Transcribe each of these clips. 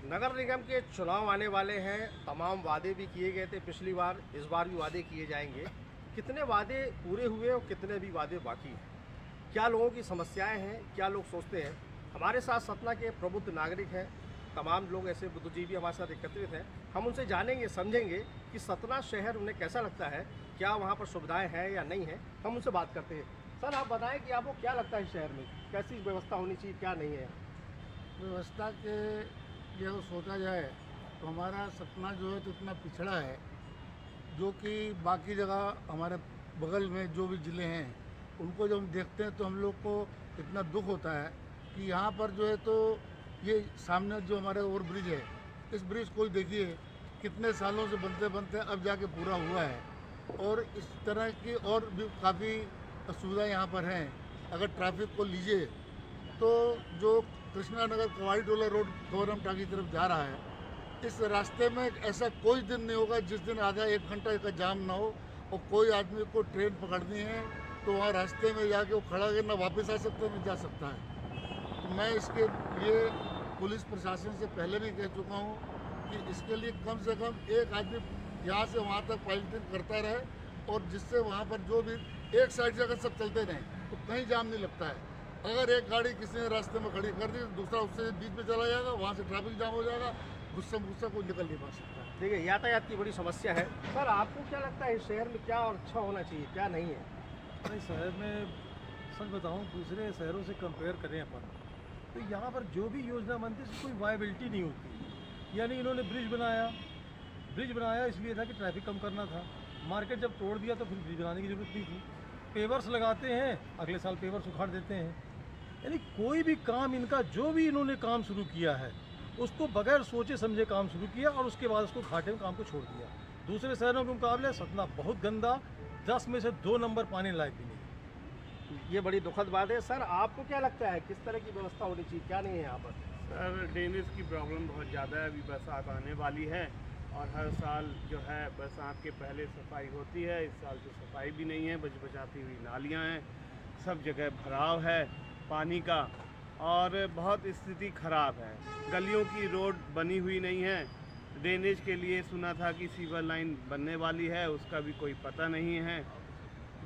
नगर निगम के चुनाव आने वाले हैं। तमाम वादे भी किए गए थे पिछली बार, इस बार भी वादे किए जाएंगे। कितने वादे पूरे हुए और कितने भी वादे बाकी हैं? क्या लोगों की समस्याएं हैं, क्या लोग सोचते हैं? हमारे साथ सतना के प्रबुद्ध नागरिक हैं, तमाम लोग ऐसे बुद्धिजीवी हमारे साथ एकत्रित हैं। हम उनसे जानेंगे, समझेंगे कि सतना शहर उन्हें कैसा लगता है, क्या वहाँ पर सुविधाएं हैं या नहीं है। हम उनसे बात करते हैं। सर, आप बताएं कि आपको क्या लगता है शहर में कैसी व्यवस्था होनी चाहिए, क्या नहीं है? व्यवस्था के लिए अगर सोचा जाए तो हमारा सतना जो है तो इतना पिछड़ा है, जो कि बाकी जगह हमारे बगल में जो भी ज़िले हैं उनको जब हम देखते हैं तो हम लोग को इतना दुख होता है कि यहाँ पर जो है तो ये सामने जो हमारे ओवर ब्रिज है, इस ब्रिज को देखिए कितने सालों से बनते बनते अब जाके पूरा हुआ है। और इस तरह की और भी काफ़ी सुविधा यहाँ पर हैं। अगर ट्रैफिक को लीजिए तो जो कृष्णा नगर कवाड़ी टोला रोड गौरम टाकी की तरफ जा रहा है, इस रास्ते में ऐसा कोई दिन नहीं होगा जिस दिन आधा एक घंटा का जाम ना हो। और कोई आदमी को ट्रेन पकड़नी है तो वहाँ रास्ते में जाके वो खड़ा करके ना वापस आ सकता है, ना जा सकता है। तो मैं इसके लिए पुलिस प्रशासन से पहले भी कह चुका हूँ कि इसके लिए कम से कम एक आदमी यहाँ से वहाँ तक पाइलिंग करता रहे, और जिससे वहाँ पर जो भी एक साइड से अगर सब चलते रहें तो कहीं जाम नहीं लगता है। अगर एक गाड़ी किसी ने रास्ते में खड़ी कर दी तो दूसरा उससे बीच में चला जाएगा, वहाँ से ट्रैफिक जाम हो जाएगा, गुस्सा गुस्सा कोई निकल नहीं पा सकता। देखिए, यातायात की बड़ी समस्या है। सर, आपको क्या लगता है इस शहर में क्या और अच्छा होना चाहिए, क्या नहीं है? भाई, शहर में सच बताऊं, दूसरे शहरों से कंपेयर करें अपन तो यहाँ पर जो भी योजना बनती है उसकी कोई वायबिलिटी नहीं होती। यानी इन्होंने ब्रिज बनाया इसलिए था कि ट्रैफिक कम करना था। मार्केट जब तोड़ दिया तो फिर ब्रिज बनाने की ज़रूरत नहीं थी। पेवर्स लगाते हैं, अगले साल पेवर्स उखाड़ देते हैं। यानी कोई भी काम इनका, जो भी इन्होंने काम शुरू किया है उसको बगैर सोचे समझे काम शुरू किया और उसके बाद उसको घाटे में काम को छोड़ दिया। दूसरे शहरों के मुकाबले सतना बहुत गंदा, 10 में से 2 नंबर पाने लायक भी नहीं। ये बड़ी दुखद बात है। सर, आपको क्या लगता है किस तरह की व्यवस्था होनी चाहिए, क्या नहीं है यहाँ पर? सर, ड्रेनेज की प्रॉब्लम बहुत ज़्यादा है। अभी बरसात आने वाली है और हर साल जो है बरसात के पहले सफाई होती है। इस साल तो सफाई भी नहीं है, बचाती हुई नालियाँ हैं, सब जगह भराव है पानी का और बहुत स्थिति ख़राब है। गलियों की रोड बनी हुई नहीं है। ड्रेनेज के लिए सुना था कि सीवर लाइन बनने वाली है, उसका भी कोई पता नहीं है।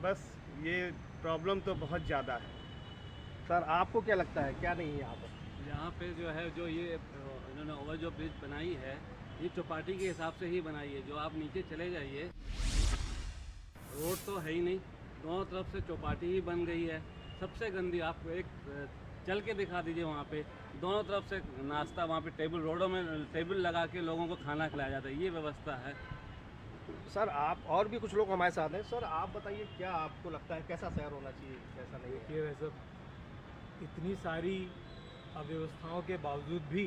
बस ये प्रॉब्लम तो बहुत ज़्यादा है। सर, आपको क्या लगता है क्या नहीं है यहाँ पर? यहाँ पे जो है, जो ये इन्होंने ओवर जो ब्रिज बनाई है, ये चौपाटी के हिसाब से ही बनाई है। जो आप नीचे चले जाइए, रोड तो है ही नहीं, दोनों तरफ से चौपाटी ही बन गई है। सबसे गंदी, आपको एक चल के दिखा दीजिए, वहाँ पे दोनों तरफ से नाश्ता, वहाँ पे टेबल, रोडों में टेबल लगा के लोगों को खाना खिलाया जाता है। ये व्यवस्था है। सर, आप और भी कुछ लोग हमारे साथ हैं। सर, आप बताइए क्या आपको लगता है कैसा शहर होना चाहिए, कैसा नहीं है? ये वैसे इतनी सारी अव्यवस्थाओं के बावजूद भी,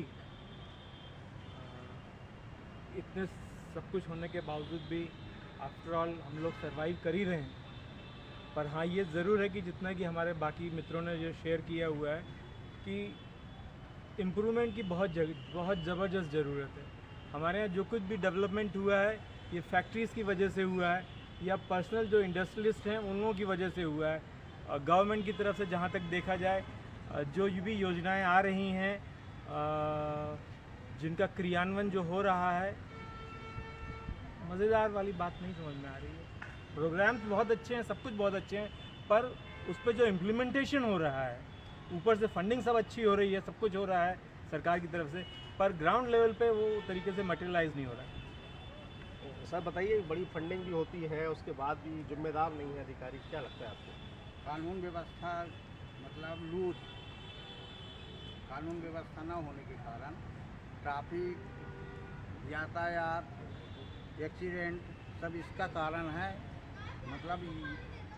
इतने सब कुछ होने के बावजूद भी आफ्टर ऑल हम लोग सरवाइव कर ही रहे हैं। पर हाँ, ये ज़रूर है कि जितना कि हमारे बाकी मित्रों ने जो शेयर किया हुआ है कि इम्प्रूवमेंट की बहुत ज़बरदस्त ज़रूरत है। हमारे यहाँ जो कुछ भी डेवलपमेंट हुआ है ये फैक्ट्रीज़ की वजह से हुआ है, या पर्सनल जो इंडस्ट्रियलिस्ट हैं उन लोगों की वजह से हुआ है। गवर्नमेंट की तरफ से जहाँ तक देखा जाए, जो भी योजनाएं आ रही हैं, जिनका क्रियान्वयन जो हो रहा है, मज़ेदार वाली बात नहीं समझ में आ रही है। प्रोग्राम्स बहुत अच्छे हैं, सब कुछ बहुत अच्छे हैं, पर उस पर जो इम्प्लीमेंटेशन हो रहा है, ऊपर से फंडिंग सब अच्छी हो रही है, सब कुछ हो रहा है सरकार की तरफ से, पर ग्राउंड लेवल पे वो तरीके से मटेरियलाइज नहीं हो रहा है। सर, बताइए, बड़ी फंडिंग भी होती है, उसके बाद भी जिम्मेदार नहीं है अधिकारी, क्या लगता है आपको? कानून व्यवस्था मतलब लूज, कानून व्यवस्था न होने के कारण ट्रैफिक, यातायात, एक्सीडेंट सब इसका कारण है। मतलब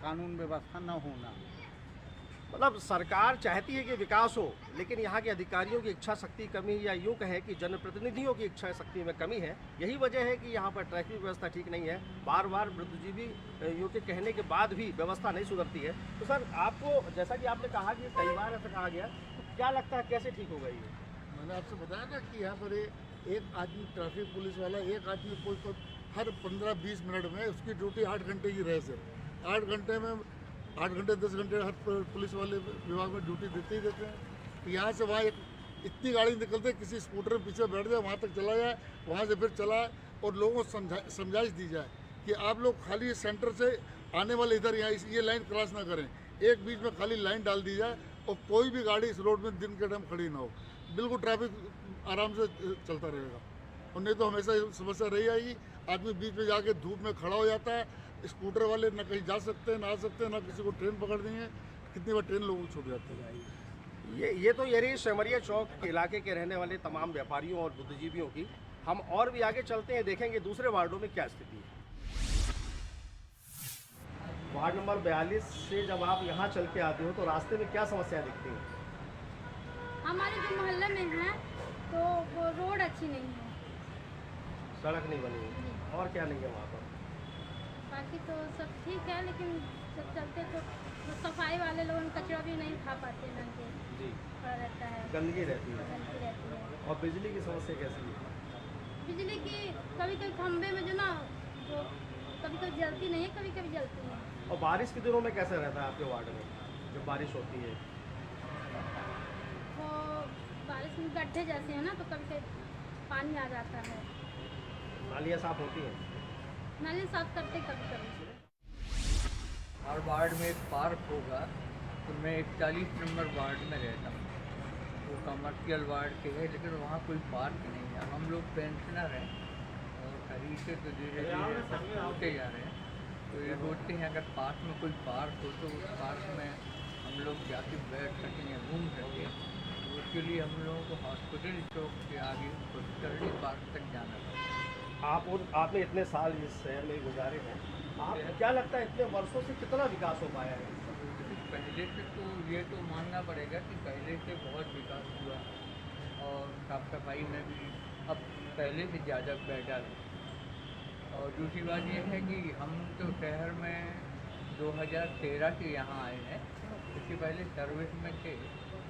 कानून व्यवस्था न होना। मतलब सरकार चाहती है कि विकास हो, लेकिन यहाँ के अधिकारियों की इच्छा शक्ति कमी, या यूँ कहें कि जनप्रतिनिधियों की इच्छा शक्ति में कमी है। यही वजह है कि यहाँ पर ट्रैफिक व्यवस्था ठीक नहीं है। बार बार बुद्धिजीवी यूँ के कहने के बाद भी व्यवस्था नहीं सुधरती है। तो सर, आपको, जैसा कि आपने कहा कि कई बार ऐसा कहा गया, तो क्या लगता है कैसे ठीक होगा ये? मैंने आपसे बताया ना कि यहाँ पर एक आदमी ट्रैफिक पुलिस वाला, एक आदमी कोई तो हर 15-20 मिनट में, उसकी ड्यूटी 8 घंटे की रहे से 8 घंटे में 8 घंटे 10 घंटे हर पुलिस वाले विभाग में ड्यूटी देते ही देते हैं। तो यहाँ से वहाँ एक इतनी गाड़ी निकलती है, किसी स्कूटर में पीछे बैठ जाए, वहाँ तक चला जाए, वहाँ से फिर चलाए और लोगों को समझाइश दी जाए कि आप लोग खाली सेंटर से आने वाले इधर यहाँ ये लाइन क्रॉस ना करें, एक बीच में खाली लाइन डाल दी जाए और कोई भी गाड़ी इस रोड में दिन के टाइम खड़ी ना हो, बिल्कुल ट्रैफिक आराम से चलता रहेगा। और नहीं तो हमेशा ये समस्या रही आएगी, आदमी बीच में जाके धूप में खड़ा हो जाता है, स्कूटर वाले ना कहीं जा सकते हैं ना आ सकते हैं, ना किसी को ट्रेन पकड़नी है, कितनी बार ट्रेन लोगों को छूट जाती है। ये तो रही सेमरिया चौक के इलाके के रहने वाले तमाम व्यापारियों और बुद्धिजीवियों की। हम और भी आगे चलते हैं, देखेंगे दूसरे वार्डों में क्या स्थिति है। वार्ड नंबर 42 से जब आप यहाँ चल के आते हो तो रास्ते में क्या समस्याएं दिखती हैं? हमारे जो मोहल्ले में है तो वो रोड अच्छी नहीं है, सड़क नहीं बनी है, और क्या नहीं है वहाँ पर? बाकी तो सब ठीक है, लेकिन जब चलते तो सफाई वाले लोग कचरा भी नहीं खा पाते, नंगे जी, पड़ा रहता है, गंदगी रहती है। गंदगी रहती है। और बिजली की समस्या कैसी है? बिजली की कभी कभी खंभे में जो ना वो कभी कभी जलती नहीं है, कभी कभी जलती है। और बारिश के दिनों में कैसा रहता है आपके वार्ड में जब बारिश होती है? वो बारिश में गड्ढे जैसे हैं ना, तो कभी कभी पानी आ जाता है। नालियाँ साफ होती हैं? नाली साफ करते कभी कभी। हर वार्ड में एक पार्क होगा, तो मैं 41 नंबर वार्ड में रहता हूँ, वो कमर्शियल वार्ड के है, लेकिन वहाँ कोई पार्क नहीं है। हम लोग पेंशनर हैं और शरीर से तो धीरे धीरे सब होते जा रहे हैं, तो ये सोचते हैं अगर पास में कोई पार्क हो तो उस पार्क में हम लोग जाके बैठ सकें या घूम सकें। तो उसके लिए हम लोगों को हॉस्पिटल चौक से आगे पुष्करणी पार्क तक जाना था। आपने इतने साल इस शहर में गुजारे हैं, आप क्या लगता है इतने वर्षों से कितना विकास हो पाया है? पहले से तो ये तो मानना पड़ेगा कि पहले से बहुत विकास हुआ और साफ सफाई में भी अब पहले से ज़्यादा बेटर है। और दूसरी बात ये है कि हम तो शहर में 2013 से यहाँ आए हैं, इससे पहले सर्विस में थे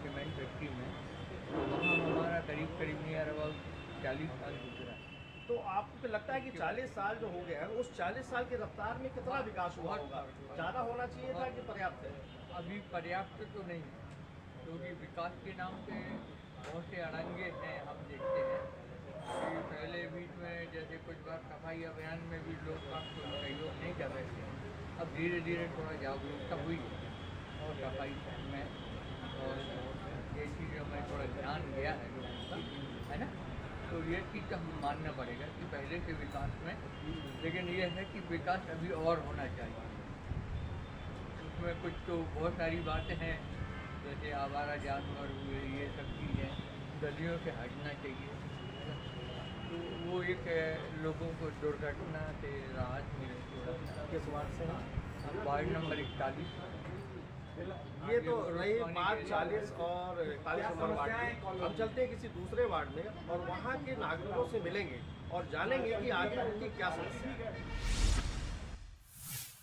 सीमेंट फैक्ट्री में, तो वहाँ हमारा करीब करीब नियर अबाउट 40 साल गुजरा। तो आपको लगता है कि 40 साल जो हो गया है, उस 40 साल की रफ्तार में कितना विकास हुआ होगा? ज़्यादा होना चाहिए था कि पर्याप्त है? अभी पर्याप्त तो नहीं, क्योंकि विकास के नाम पे बहुत से अड़ंगे हैं। हम देखते हैं कि पहले बीच में जैसे कुछ बार सफाई अभियान में भी लोग काफ़ी सहयोग नहीं कर रहे थे, अब धीरे धीरे थोड़ा जागरूकता हुई है और सफाई में और ये चीज़ों में थोड़ा ध्यान गया है लोगों का, है ना। तो ये चीज़ तो हमें मानना पड़ेगा कि पहले के विकास में, लेकिन ये है कि विकास अभी और होना चाहिए। उसमें कुछ तो बहुत सारी बातें हैं, जैसे आवारा जानवर हुए, ये सब चीज़ें गलियों से हटना चाहिए, तो वो एक लोगों को दुर्घटना से राहत मिले। किस वार्ड से हैं? Ward number 41। ये तो रही बात 40 और 41 नंबर वार्ड की। हम चलते हैं किसी दूसरे वार्ड में और वहाँ के नागरिकों से मिलेंगे और जानेंगे कि आगे उनकी क्या समस्या है।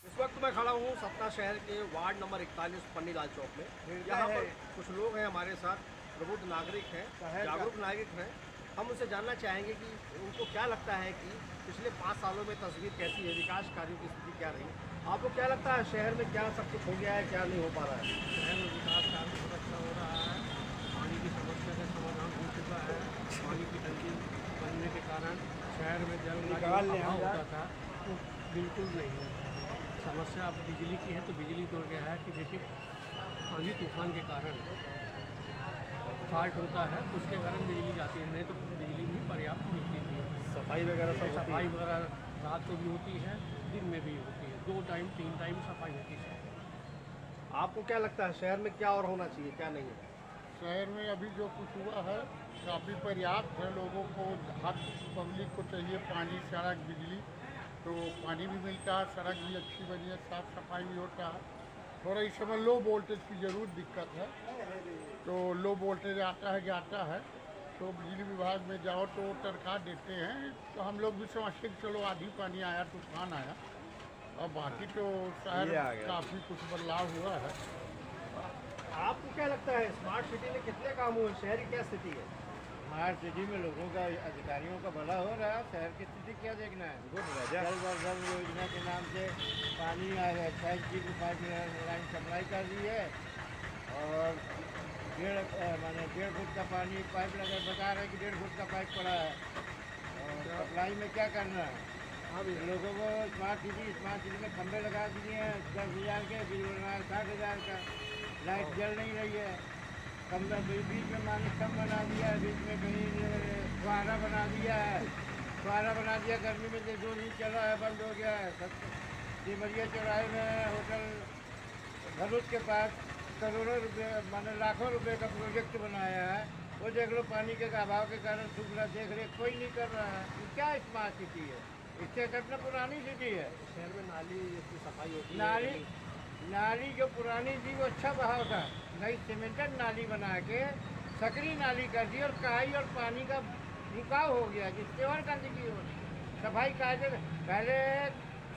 इस वक्त मैं खड़ा हूँ सतना शहर के वार्ड नंबर 41 पन्नीलाल चौक में। यहाँ पर कुछ लोग हैं हमारे साथ, प्रबुद्ध नागरिक हैं, जागरूक नागरिक हैं। हम उनसे जानना चाहेंगे कि उनको क्या लगता है कि पिछले 5 सालों में तस्वीर कैसी है, विकास कार्यों की स्थिति क्या रही। आपको क्या लगता है शहर में क्या सब कुछ हो गया है, क्या नहीं हो पा रहा है? शहर में विकास कार्य बहुत अच्छा हो रहा है, पानी की समस्या का समाधान हो चुका है। पानी की टंकी बनने के कारण शहर में जल का अभाव होता था तो बिल्कुल नहीं है। समस्या अब बिजली की है, तो बिजली तो क्या है कि देखिए आंधी तूफान के कारण फाल्ट होता है, उसके कारण बिजली जाती है, नहीं तो बिजली भी पर्याप्त मिलती थी। सफाई वगैरह सब होती है? सफाई वगैरह रात को भी होती है, दिन में भी होती है, 2 टाइम 3 टाइम सफाई होती है। आपको क्या लगता है शहर में क्या और होना चाहिए, क्या नहीं है? शहर में अभी जो कुछ हुआ है काफ़ी पर्याप्त है। लोगों को हर पब्लिक को चाहिए पानी, सड़क, बिजली, तो पानी भी मिलता है, सड़क भी अच्छी बनी है, साफ सफाई भी होता है। थोड़ा इस समय लो वोल्टेज की ज़रूर दिक्कत है, तो लो वोल्टेज आता है जाता है, तो बिजली विभाग में जाओ तो तनख्वाह देते हैं, तो हम लोग भी समझते कि चलो आधी पानी आया, तूफान आया, और बाकी तो शहर काफ़ी कुछ बदलाव हुआ है। आपको क्या लगता है स्मार्ट सिटी में कितने काम हुए, शहर की क्या स्थिति है? स्मार्ट सिटी में लोगों का, अधिकारियों का भला हो रहा है, शहर की स्थिति क्या देखना है। जल वर्धन योजना के नाम से पानी 28 GB की पाइप लाइन सप्लाई कर दी है और 1.5 फुट का पानी पाइप लगा, बता रहे कि 1.5 फुट का पाइप पड़ा है। और सप्लाई में क्या करना है? लोगों को स्मार्ट सिटी में खंभे लगा दिए हैं 10,000 के, बिल बना 60,000 का। लाइट जल नहीं रही है। खंभे बीच में मानी कम बना दिया है, बीच में कहीं फुहारा बना दिया है। फुहारा बना दिया, गर्मी में जो नहीं चल रहा है बंद हो गया है। सिमरिया चौराहे में होटल भरूच के पास करोड़ों रुपए माने लाखों रुपए का प्रोजेक्ट बनाया है। वो देख लो पानी के अभाव के कारण सूख रहा, देख रेख कोई नहीं कर रहा है। ये क्या स्मार्ट सिटी है? इससे कितना पुरानी सिटी है। शहर में नाली की सफाई होती नाली है, नाली जो पुरानी थी वो अच्छा बहाव था, नई सीमेंटेड नाली बना के सकरी नाली कर दी और काई और पानी का रुकाव हो गया, जिससे और गंदगी हो रही। सफाई कायदे पहले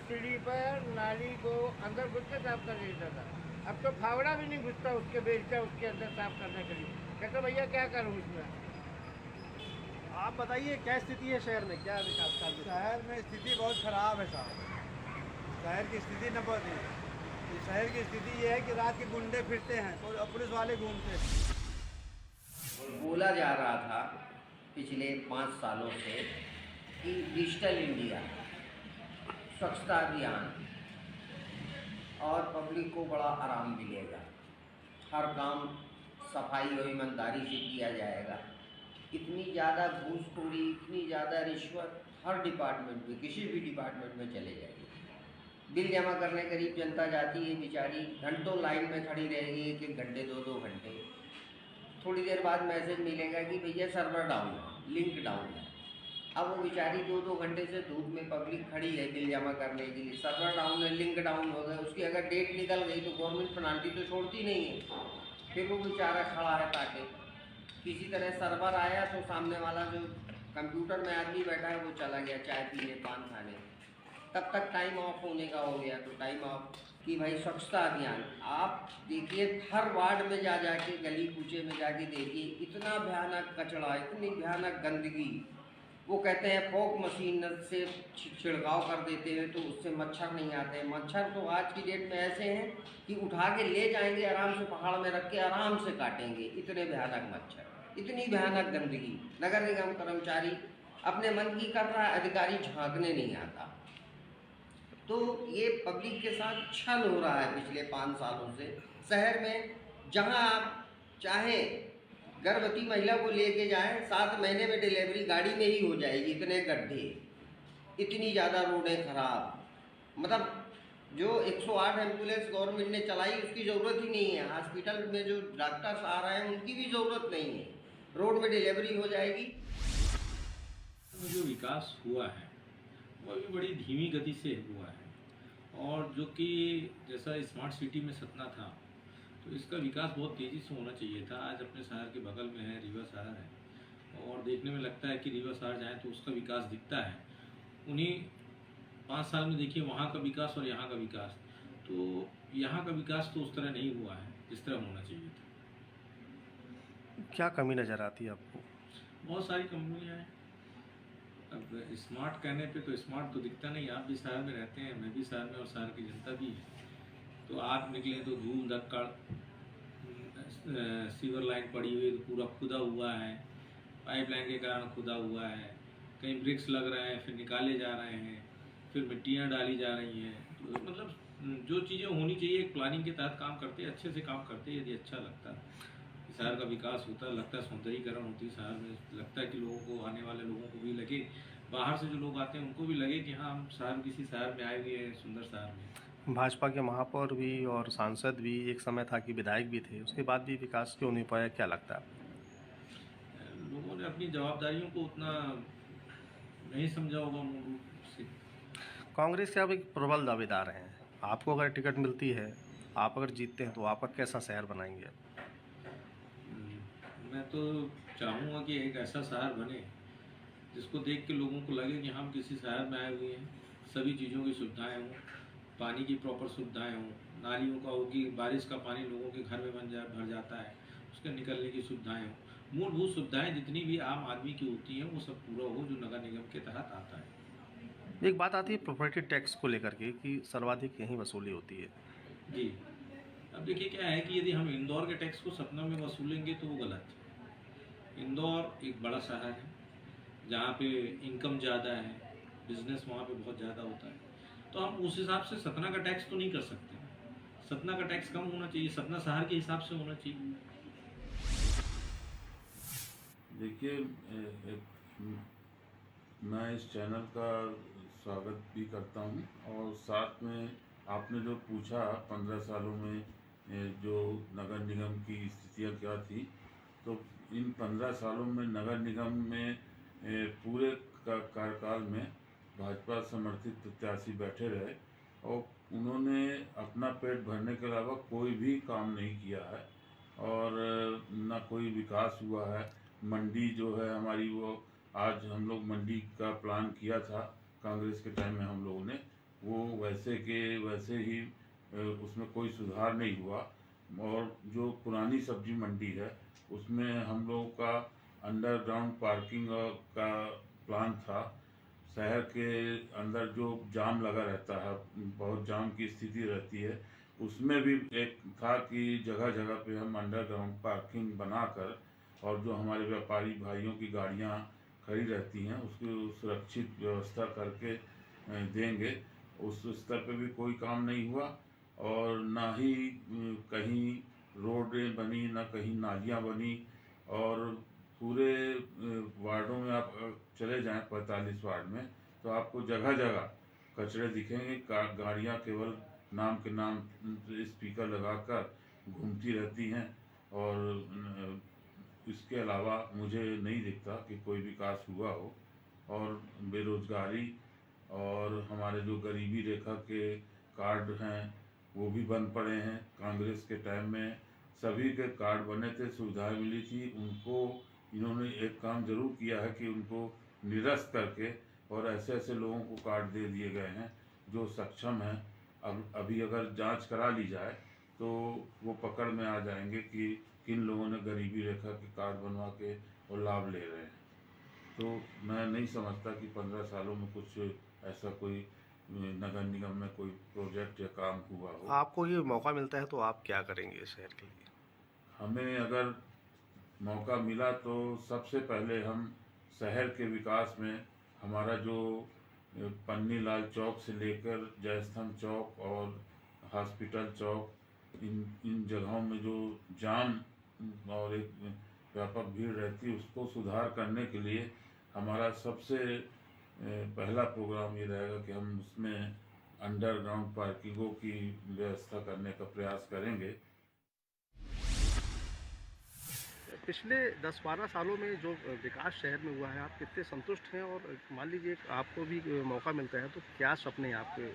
सीढ़ी पर नाली को अंदर घुस के साफ कर देता था, अब तो फावड़ा भी नहीं घुसता उसके बेचता उसके अंदर साफ करने के लिए। कहते भैया क्या करूँ इसमें। आप बताइए क्या स्थिति है शहर में, क्या विकास कार्य? शहर में स्थिति बहुत ख़राब है साहब। शहर की स्थिति न बनी। शहर की स्थिति ये है कि रात के गुंडे फिरते हैं और पुलिस वाले घूमते हैं। बोला जा रहा था पिछले 5 सालों से कि डिजिटल इंडिया, स्वच्छता अभियान और पब्लिक को बड़ा आराम मिलेगा, हर काम सफाई और ईमानदारी से किया जाएगा। इतनी ज़्यादा घूसखोरी, इतनी ज़्यादा रिश्वत हर डिपार्टमेंट में, किसी भी डिपार्टमेंट में चले जाएगी। बिल जमा करने करीब जनता जाती है बेचारी, घंटों लाइन में खड़ी रहेगी, 1-1 घंटे 2-2 घंटे। थोड़ी देर बाद मैसेज मिलेगा कि भैया सर्वर डाउन है, लिंक डाउन है। अब वो बेचारी 2-2 घंटे से धूप में पब्लिक खड़ी है बिल जमा करने के लिए, सर्वर डाउन है, लिंक डाउन हो गया। उसकी अगर डेट निकल गई तो गवर्नमेंट पेनाल्टी तो छोड़ती नहीं है, फिर वो बेचारा खड़ा है ताकि किसी तरह सर्वर आया तो सामने वाला जो कंप्यूटर में आदमी बैठा है वो चला गया चाय पीने, पान खाने, तब तक टाइम ऑफ होने का हो गया। तो टाइम ऑफ कि भाई स्वच्छता अभियान आप देखिए, हर वार्ड में जा के, गली कूचे में जाके देखिए, इतना भयानक कचरा, इतनी भयानक गंदगी। वो कहते हैं फॉग मशीन से छिड़काव कर देते हैं तो उससे मच्छर नहीं आते हैं। मच्छर तो आज की डेट में ऐसे हैं कि उठा के ले जाएंगे, आराम से पहाड़ में रख के आराम से काटेंगे, इतने भयानक मच्छर, इतनी भयानक गंदगी। नगर निगम कर्मचारी अपने मन की कर रहा है, अधिकारी झांकने नहीं आता। तो ये पब्लिक के साथ छल हो रहा है पिछले 5 सालों से। शहर में जहां आप चाहें गर्भवती महिला को लेके जाएं, 7 महीने में डिलीवरी गाड़ी में ही हो जाएगी, इतने गड्ढे, इतनी ज़्यादा रोडें खराब। मतलब जो 108 एम्बुलेंस गवर्नमेंट ने चलाई उसकी ज़रूरत ही नहीं है, हॉस्पिटल में जो डॉक्टर्स आ रहे हैं उनकी भी ज़रूरत नहीं है, रोड में डिलीवरी हो जाएगी। जो विकास हुआ है वो भी बड़ी धीमी गति से हुआ है, और जो कि जैसा स्मार्ट सिटी में सपना था तो इसका विकास बहुत तेज़ी से होना चाहिए था। आज अपने शहर के बगल में है, रीवा शहर है, और देखने में लगता है कि रीवा शहर जाए तो उसका विकास दिखता है। उन्हीं 5 साल में देखिए वहाँ का विकास और यहाँ का विकास, तो यहाँ का विकास तो उस तरह नहीं हुआ है जिस तरह होना चाहिए था। क्या कमी नज़र आती है आपको? बहुत सारी कंपनियाँ हैं। अब स्मार्ट कहने पे तो स्मार्ट तो दिखता नहीं। आप भी शहर में रहते हैं, मैं भी शहर में, और शहर की जनता भी है। तो आप निकले तो धूल धक्कड़, सीवर लाइन पड़ी हुई तो पूरा खुदा हुआ है, पाइपलाइन के कारण खुदा हुआ है, कहीं ब्रिक्स लग रहे हैं फिर निकाले जा रहे हैं, फिर मिट्टियाँ डाली जा रही हैं। तो मतलब जो चीज़ें होनी चाहिए एक प्लानिंग के तहत काम करते, अच्छे से काम करते, यदि अच्छा लगता शहर का विकास होता, लगता है सौंदर्यीकरण होती शहर में, लगता है कि लोगों को, आने वाले लोगों को भी लगे, बाहर से जो लोग आते हैं उनको भी लगे कि हाँ हम शहर, किसी शहर में आए हुए हैं, सुंदर शहर में। भाजपा के महापौर भी और सांसद भी, एक समय था कि विधायक भी थे, उसके बाद भी विकास क्यों नहीं पाया, क्या लगता है? लोगों ने अपनी जवाबदारियों को उतना नहीं समझा होगा मूल रूप से। कांग्रेस के आप एक प्रबल दावेदार हैं, आपको अगर टिकट मिलती है, आप अगर जीतते हैं तो आपका कैसा शहर बनाएंगे? मैं तो चाहूँगा कि एक ऐसा शहर बने जिसको देख के लोगों को लगे कि हम किसी शहर में आए हुए हैं, सभी चीज़ों की सुविधाएं हों, पानी की प्रॉपर सुविधाएं हों, नालियों का हो कि बारिश का पानी लोगों के घर में भर जाता है, उसके निकलने की सुविधाएं हों, मूलभूत सुविधाएं जितनी भी आम आदमी की होती हैं वो सब पूरा हो जो नगर निगम के तहत आता है। एक बात आती है प्रॉपर्टी टैक्स को लेकर के कि सर्वाधिक यहीं वसूली होती है। जी, अब देखिए क्या है कि यदि हम इंदौर के टैक्स को सतना में वसूलेंगे तो वो गलत है। इंदौर एक बड़ा शहर है जहाँ पे इनकम ज़्यादा है, बिजनेस वहाँ पे बहुत ज़्यादा होता है, तो हम उस हिसाब से सतना का टैक्स तो नहीं कर सकते। सतना का टैक्स कम होना चाहिए, सतना शहर के हिसाब से होना चाहिए। देखिए, मैं इस चैनल का स्वागत भी करता हूं और साथ में आपने जो पूछा 15 सालों में जो नगर निगम की स्थितियां क्या थी, तो इन 15 सालों में नगर निगम में पूरे कार्यकाल में भाजपा समर्थित प्रत्याशी बैठे रहे और उन्होंने अपना पेट भरने के अलावा कोई भी काम नहीं किया है और ना कोई विकास हुआ है। मंडी जो है हमारी, वो आज हम लोग मंडी का प्लान किया था कांग्रेस के टाइम में हम लोगों ने, वो वैसे के वैसे ही उसमें कोई सुधार नहीं हुआ। और जो पुरानी सब्जी मंडी है उसमें हम लोगों का अंडरग्राउंड पार्किंग का प्लान था। शहर के अंदर जो जाम लगा रहता है, बहुत जाम की स्थिति रहती है, उसमें भी एक था कि जगह जगह पे हम अंडरग्राउंड पार्किंग बनाकर और जो हमारे व्यापारी भाइयों की गाड़ियां खड़ी रहती हैं उसकी सुरक्षित व्यवस्था करके देंगे। उस स्तर पे भी कोई काम नहीं हुआ और ना ही कहीं रोडें बनी, ना कहीं नालियां बनी। और पूरे वार्डों में आप चले जाएं 45 वार्ड में तो आपको जगह जगह कचरे दिखेंगे। गाड़ियां केवल नाम के नाम स्पीकर लगाकर घूमती रहती हैं और इसके अलावा मुझे नहीं दिखता कि कोई विकास हुआ हो। और बेरोजगारी और हमारे जो गरीबी रेखा के कार्ड हैं वो भी बंद पड़े हैं। कांग्रेस के टाइम में सभी के कार्ड बने थे, सुविधाएं मिली थी। उनको इन्होंने एक काम जरूर किया है कि उनको निरस्त करके और ऐसे ऐसे लोगों को कार्ड दे दिए गए हैं जो सक्षम हैं। अब अभी अगर जांच करा ली जाए तो वो पकड़ में आ जाएंगे कि किन लोगों ने गरीबी रेखा के कार्ड बनवा के और लाभ ले रहे हैं। तो मैं नहीं समझता कि 15 सालों में कुछ ऐसा कोई नगर निगम में कोई प्रोजेक्ट या काम हुआ हो। आपको ये मौका मिलता है तो आप क्या करेंगे शहर के लिए? हमें अगर मौका मिला तो सबसे पहले हम शहर के विकास में हमारा जो पन्नीलाल चौक से लेकर जयस्तंभ चौक और हॉस्पिटल चौक, इन जगहों में जो जाम और एक व्यापक भीड़ रहती है उसको सुधार करने के लिए हमारा सबसे पहला प्रोग्राम ये रहेगा कि हम उसमें अंडरग्राउंड पार्किंगों की व्यवस्था करने का प्रयास करेंगे। पिछले 10-12 सालों में जो विकास शहर में हुआ है, आप कितने संतुष्ट हैं? और मान लीजिए आपको भी मौका मिलता है तो क्या सपने हैं आपके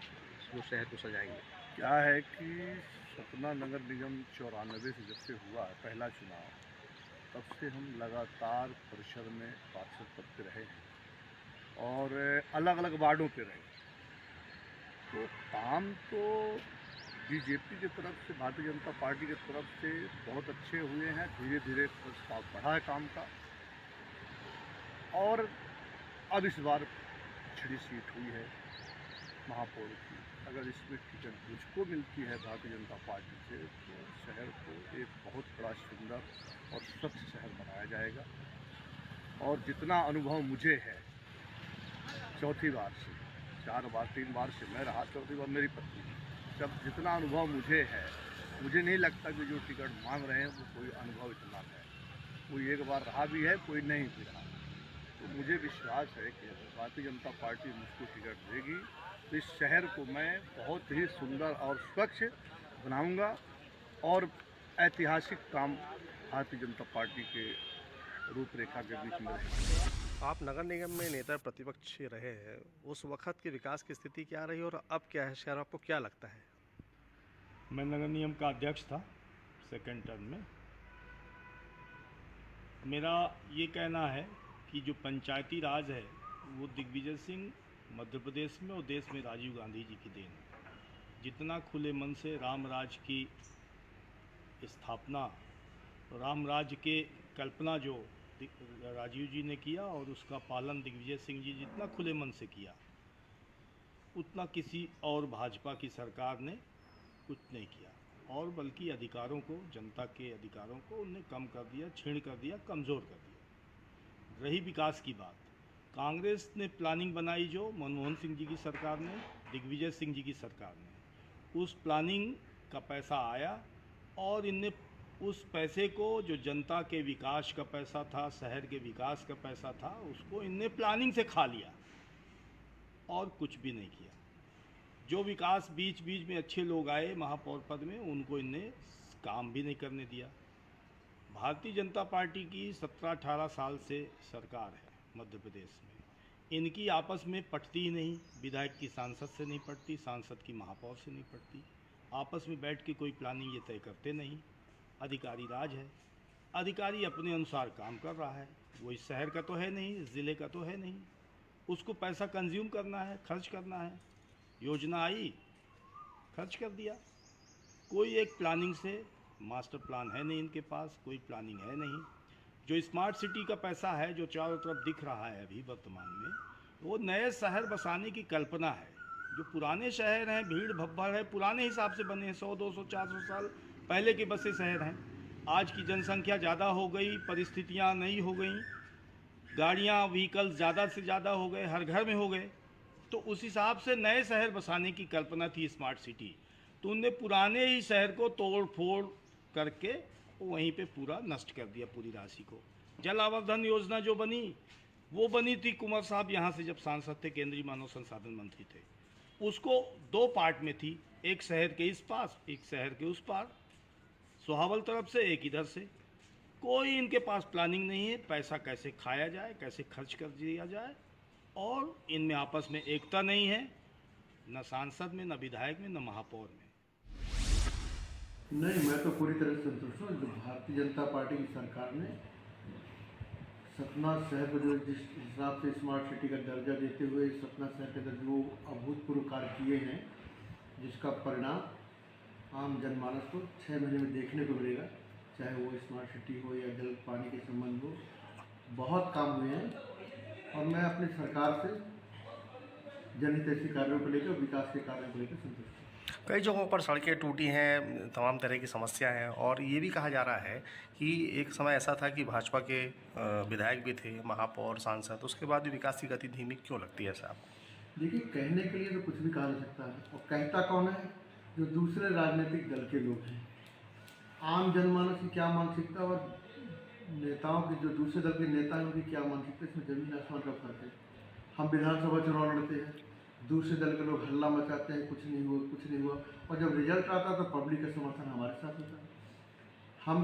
जो शहर को सजाएंगे? क्या है कि सतना नगर निगम 94 से जब से हुआ है पहला चुनाव, तब से हम लगातार परिषद में पार्षद पद पे रहे हैं और अलग अलग वार्डों पे रहे। तो काम तो बीजेपी की तरफ से, भारतीय जनता पार्टी की तरफ से बहुत अच्छे हुए हैं। धीरे धीरे प्रस्ताव बढ़ा है काम का और अब इस बार पिछड़ी सीट हुई है महापौर की। अगर इसमें टिकट मुझको मिलती है भारतीय जनता पार्टी से तो शहर को एक बहुत बड़ा सुंदर और स्वच्छ शहर बनाया जाएगा। और जितना अनुभव मुझे है चौथी बार से, 4 बार 3 बार से मैं रहा, चौथी बार मेरी पत्नी, जब जितना अनुभव मुझे है, मुझे नहीं लगता कि जो टिकट मांग रहे हैं वो कोई अनुभव इतना है। कोई एक बार रहा भी है, कोई नहीं भी रहा। तो मुझे विश्वास है कि भारतीय जनता पार्टी मुझको टिकट देगी तो इस शहर को मैं बहुत ही सुंदर और स्वच्छ बनाऊंगा और ऐतिहासिक काम भारतीय जनता पार्टी के रूपरेखा के बीच में रहेगा। आप नगर निगम में नेता प्रतिपक्ष रहे हैं, उस वक्त की विकास की स्थिति क्या रही और अब क्या है शहर, आपको क्या लगता है? मैं नगर निगम का अध्यक्ष था सेकेंड टर्म में। मेरा ये कहना है कि जो पंचायती राज है वो दिग्विजय सिंह मध्य प्रदेश में और देश में राजीव गांधी जी की देन। जितना खुले मन से राम राज की स्थापना, राम राज के कल्पना जो राजीव जी ने किया और उसका पालन दिग्विजय सिंह जी जितना खुले मन से किया, उतना किसी और भाजपा की सरकार ने कुछ नहीं किया। और बल्कि अधिकारों को, जनता के अधिकारों को उनने कम कर दिया, छीण कर दिया, कमज़ोर कर दिया। रही विकास की बात, कांग्रेस ने प्लानिंग बनाई जो मनमोहन सिंह जी की सरकार ने, दिग्विजय सिंह जी की सरकार ने, उस प्लानिंग का पैसा आया और इनने उस पैसे को, जो जनता के विकास का पैसा था, शहर के विकास का पैसा था, उसको इनने प्लानिंग से खा लिया और कुछ भी नहीं किया। जो विकास बीच बीच में अच्छे लोग आए महापौर पद में, उनको इनने काम भी नहीं करने दिया। भारतीय जनता पार्टी की 17-18 साल से सरकार है मध्य प्रदेश में, इनकी आपस में पटती ही नहीं। विधायक की सांसद से नहीं पटती, सांसद की महापौर से नहीं पटती। आपस में बैठ के कोई प्लानिंग ये तय करते नहीं। अधिकारी राज है, अधिकारी अपने अनुसार काम कर रहा है। वो इस शहर का तो है नहीं, इस ज़िले का तो है नहीं, उसको पैसा कंज्यूम करना है, खर्च करना है। योजना आई, खर्च कर दिया। कोई एक प्लानिंग से, मास्टर प्लान है नहीं इनके पास, कोई प्लानिंग है नहीं। जो स्मार्ट सिटी का पैसा है, जो चारों तरफ दिख रहा है अभी वर्तमान में, वो नए शहर बसाने की कल्पना है। जो पुराने शहर हैं, भीड़ भब्बड़ है, पुराने हिसाब से बने हैं, 100, 200, 400 साल पहले के बसे शहर हैं। आज की जनसंख्या ज़्यादा हो गई, परिस्थितियाँ नई हो गई, गाड़ियाँ, व्हीकल्स ज़्यादा से ज़्यादा हो गए, हर घर में हो गए। तो उस हिसाब से नए शहर बसाने की कल्पना थी स्मार्ट सिटी। तो उनने पुराने ही शहर को तोड़ फोड़ करके वहीं पे पूरा नष्ट कर दिया, पूरी राशि को। जल आवर्धन योजना जो बनी, वो बनी थी कुंवर साहब यहाँ से जब सांसद थे, केंद्रीय मानव संसाधन मंत्री थे। उसको 2 पार्ट में थी, एक शहर के इस पास, एक शहर के उस पार, सोहावल तरफ से, एक इधर से। कोई इनके पास प्लानिंग नहीं है, पैसा कैसे खाया जाए, कैसे खर्च कर दिया जाए, और इनमें आपस में एकता नहीं है, न सांसद में, न विधायक में, न महापौर में। नहीं, मैं तो पूरी तरह से संतुष्ट हूँ। जो भारतीय जनता पार्टी की सरकार ने सतना शहर को जो जिस हिसाब से स्मार्ट सिटी का दर्जा देते हुए सतना शहर के अंदर जो अभूतपूर्व कार्य किए हैं, जिसका परिणाम आम जनमानस को 6 महीने में देखने को मिलेगा, चाहे वो स्मार्ट सिटी हो या जल पानी के संबंध हो। बहुत काम हुए हैं और मैं अपनी सरकार से जनहितैषी कार्यों को लेकर, विकास के कार्यों को लेकर संतुष्ट हूँ। कई जगहों पर सड़कें टूटी हैं, तमाम तरह की समस्या हैं, और ये भी कहा जा रहा है कि एक समय ऐसा था कि भाजपा के विधायक भी थे, महापौर, सांसद, उसके बाद भी विकास की गति धीमी क्यों लगती है साहब? देखिए, कहने के लिए तो कुछ भी कहा जा सकता है, और कहता कौन है? जो दूसरे राजनीतिक दल के लोग हैं। आम जनमानस की क्या मानसिकता और नेताओं की, जो दूसरे दल के नेता हैं, उनकी क्या मानसिकता, इसमें जमीन आसमान का फर्क है। हम विधानसभा चुनाव लड़ते हैं, दूसरे दल के लोग हल्ला मचाते हैं, कुछ नहीं हुआ, कुछ नहीं हुआ, और जब रिजल्ट आता है तो पब्लिक का समर्थन हमारे साथ होता है। हम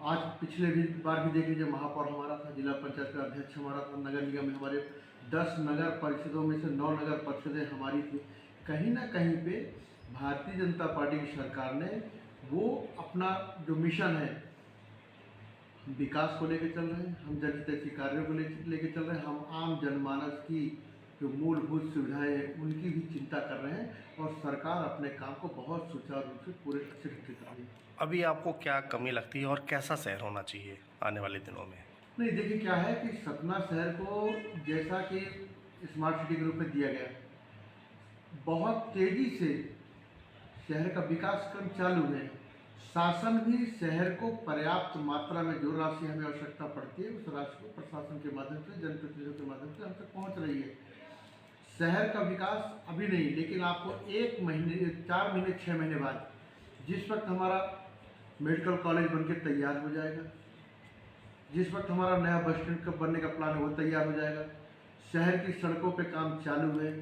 आज पिछले भी बार भी देख लीजिए, महापौर हमारा था, जिला पंचायत का अध्यक्ष हमारा था, नगर निगम में हमारे 10 नगर परिषदों में से 9 नगर परिषदें हमारी थी। कहीं ना कहीं पे भारतीय जनता पार्टी की सरकार ने वो अपना जो मिशन है, हम विकास को लेकर चल रहे हैं, हम जनहितैषी कार्यों को लेकर चल रहे हैं, हम आम जनमानस की जो मूलभूत सुविधाएं हैं उनकी भी चिंता कर रहे हैं, और सरकार अपने काम को बहुत सुचारू रूप से पूरे अच्छे से कर रही है। अभी आपको क्या कमी लगती है और कैसा शहर होना चाहिए आने वाले दिनों में? नहीं, देखिए क्या है कि सतना शहर को जैसा कि स्मार्ट सिटी के रूप में दिया गया, बहुत तेज़ी से शहर का विकास क्रम चालू है। शासन भी शहर को पर्याप्त मात्रा में जो राशि हमें आवश्यकता पड़ती है, उस राशि को प्रशासन के माध्यम से, जनप्रतिनिधियों के माध्यम से हम तक पहुँच रही है। शहर का विकास अभी नहीं, लेकिन आपको 1 महीने, 4 महीने, 6 महीने बाद, जिस वक्त हमारा मेडिकल कॉलेज बनके तैयार हो जाएगा, जिस वक्त हमारा नया बस स्टैंड बनने का प्लान है वो तैयार हो जाएगा, शहर की सड़कों पे काम चालू है,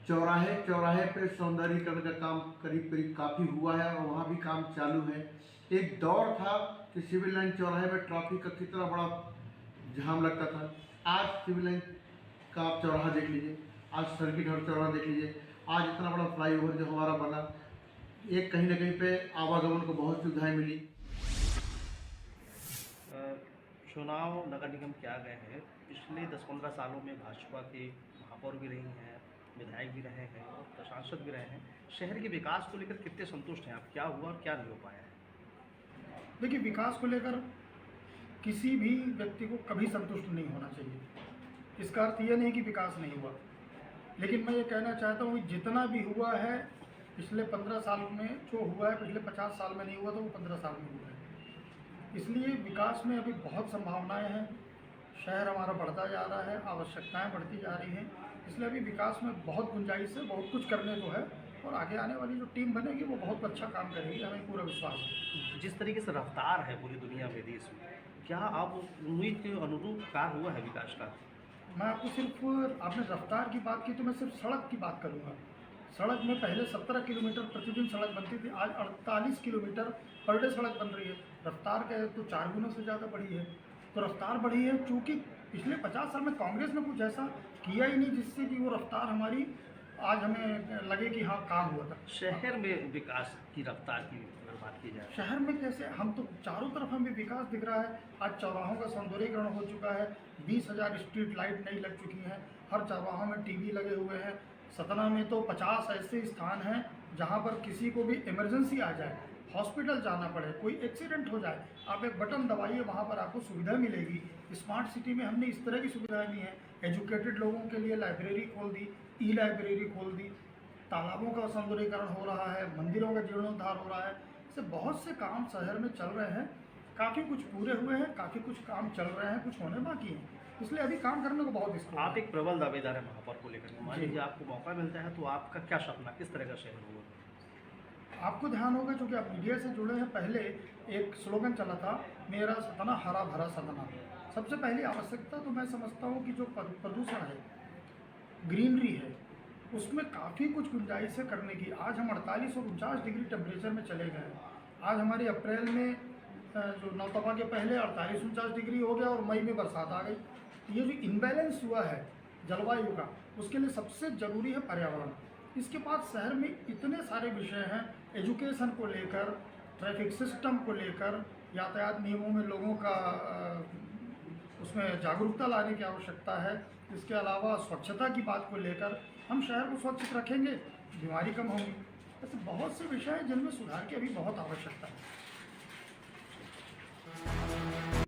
चौराहे पे सौंदर्यीकरण का काम करीब करीब काफ़ी हुआ है और वहाँ भी काम चालू है। एक दौर था कि सिविल लाइन चौराहे में ट्रैफिक का कितना बड़ा जाम लगता था, आज सिविल लाइन का आप चौराहा देख लीजिए, आज सर्किट हाउस चौराहा देख लीजिए, आज इतना बड़ा फ्लाईओवर जो हमारा बना, एक कहीं ना कहीं पे आवागमन को बहुत सुविधाएं मिली। चुनाव नगर निगम के आ गए हैं, पिछले 10-15 सालों में भाजपा के महापौर भी रही हैं, विधायक भी रहे हैं और सांसद भी रहे हैं। शहर के विकास को लेकर कितने संतुष्ट हैं आप? क्या हुआ और क्या नहीं हो पाया है? देखिए, विकास को लेकर किसी भी व्यक्ति को कभी संतुष्ट नहीं होना चाहिए। इसका अर्थ यह नहीं कि विकास नहीं हुआ, लेकिन मैं ये कहना चाहता हूँ कि जितना भी हुआ है पिछले 15 साल में जो हुआ है, पिछले 50 साल में नहीं हुआ, तो वो 15 साल में हुआ है। इसलिए विकास में अभी बहुत संभावनाएं हैं। शहर हमारा बढ़ता जा रहा है, आवश्यकताएं बढ़ती जा रही हैं, इसलिए अभी विकास में बहुत गुंजाइश है, बहुत कुछ करने को है, और आगे आने वाली जो टीम बनेगी वो बहुत अच्छा काम करेगी, हमें पूरा विश्वास है। जिस तरीके से रफ्तार है पूरी दुनिया में, देश में, क्या आप उम्मीद के अनुरूप कार्य हुआ है विकास का? मैं आपको सिर्फ, आपने रफ्तार की बात की तो मैं सिर्फ सड़क की बात करूँगा। सड़क में पहले 17 किलोमीटर प्रतिदिन सड़क बनती थी, आज 48 किलोमीटर पर डे सड़क बन रही है। रफ्तार का तो 4 गुना से ज़्यादा बढ़ी है। तो रफ्तार बढ़ी है क्योंकि पिछले 50 साल में कांग्रेस ने कुछ ऐसा किया ही नहीं जिससे कि वो रफ्तार हमारी आज हमें लगे कि हाँ काम हुआ था। शहर में विकास की रफ्तार की अगर बात की जाए, शहर में कैसे, हम तो चारों तरफ हमें विकास दिख रहा है। आज चौराहों का सौंदर्यीकरण हो चुका है, 20,000 स्ट्रीट लाइट नई लग चुकी हैं, हर चौराहों में टीवी लगे हुए हैं। सतना में तो 50 ऐसे स्थान हैं जहाँ पर किसी को भी इमरजेंसी आ जाए, हॉस्पिटल जाना पड़े, कोई एक्सीडेंट हो जाए, आप एक बटन दबाइए, वहाँ पर आपको सुविधा मिलेगी। स्मार्ट सिटी में हमने इस तरह की सुविधाएं दी हैं। एजुकेटेड लोगों के लिए लाइब्रेरी खोल दी, ई लाइब्रेरी खोल दी, तालाबों का सौंदर्यीकरण हो रहा है, मंदिरों का जीर्णोद्धार हो रहा है। ऐसे बहुत से काम शहर में चल रहे हैं। काफ़ी कुछ पूरे हुए हैं, काफ़ी कुछ काम चल रहे हैं, कुछ होने बाकी हैं, इसलिए अभी काम करने को बहुत स्कोप है। आप एक प्रबल दावेदार है महापौर को लेकर, मान जी। लीजिए आपको मौका मिलता है तो आपका क्या सपना, किस तरह का शहर होगा? आपको ध्यान होगा क्योंकि आप मीडिया से जुड़े हैं, पहले एक स्लोगन चला था, मेरा सतना हरा भरा सतना। सबसे पहली आवश्यकता तो मैं समझता हूँ कि जो प्रदूषण है, ग्रीनरी है, उसमें काफ़ी कुछ गुंजाइश है करने की। आज हम 48 और 49 डिग्री टेम्परेचर में चले गए हैं। आज हमारी अप्रैल में जो नौतपा के पहले 48-49 डिग्री हो गया और मई में बरसात आ गई। ये जो इम्बैलेंस हुआ है जलवायु का, उसके लिए सबसे ज़रूरी है पर्यावरण। इसके बाद शहर में इतने सारे विषय हैं, एजुकेशन को लेकर, ट्रैफिक सिस्टम को लेकर, यातायात नियमों में लोगों का उसमें जागरूकता लाने की आवश्यकता है। इसके अलावा स्वच्छता की बात को लेकर हम शहर को स्वच्छ रखेंगे, बीमारी कम होंगी। ऐसे बहुत से विषय हैं जिनमें सुधार की अभी बहुत आवश्यकता है।